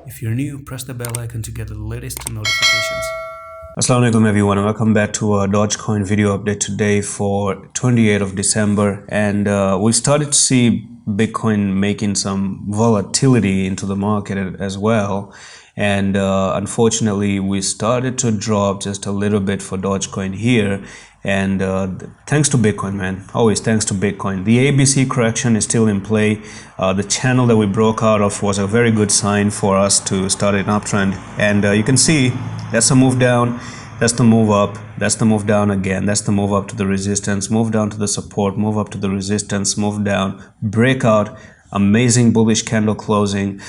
If you're new, press the bell icon to get the latest notifications. Assalamu alaikum everyone, and welcome back to a Dogecoin video update today for 28th of December. And we started to see Bitcoin making some volatility into the market as well. And unfortunately, we started to drop just a little bit for Dogecoin here. And thanks to Bitcoin, man, always thanks to Bitcoin. The ABC correction is still in play. The channel that we broke out of was a very good sign for us to start an uptrend. And you can see that's a move down, that's the move up, that's the move down again, that's the move up to the resistance, move down to the support, move up to the resistance, move down, breakout, amazing bullish candle closing.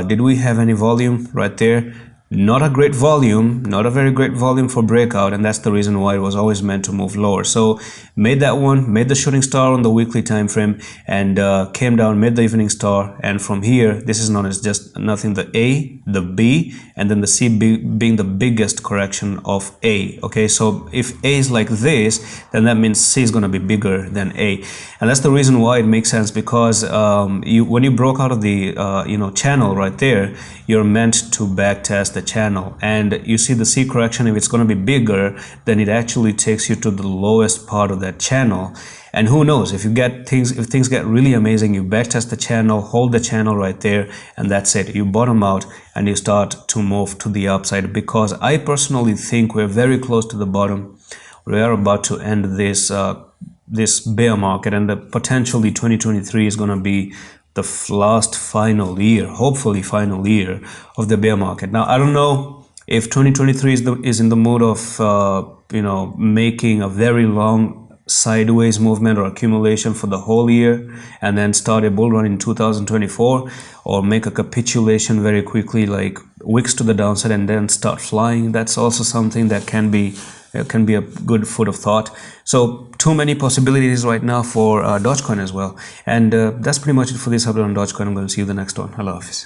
Did we have any volume right there? Not a great volume, not a very great volume for breakout, and that's the reason why it was always meant to move lower. So made that one, made the shooting star on the weekly time frame, and came down, made the evening star, and from here, this is known as just nothing, the A, the B, and then the C being the biggest correction of A. Okay, so if A is like this, then that means C is going to be bigger than A, and that's the reason why it makes sense, because when you broke out of the channel right there, you're meant to backtest the channel, and you see the C correction, if it's going to be bigger, then it actually takes you to the lowest part of that channel. And who knows, if things get really amazing, you backtest the channel, hold the channel right there, and that's it. You bottom out and you start to move to the upside, because I personally think we're very close to the bottom. We are about to end this this bear market, and potentially 2023 is going to be the last final year, hopefully final year of the bear market. Now, I don't know if 2023 is in the mood of making a very long sideways movement or accumulation for the whole year and then start a bull run in 2024, or make a capitulation very quickly, like wicks to the downside, and then start flying. That's also something that can be a good food of thought. So too many possibilities right now for Dogecoin as well. And that's pretty much it for this update on Dogecoin. I'm going to see you in the next one. Allah Hafiz.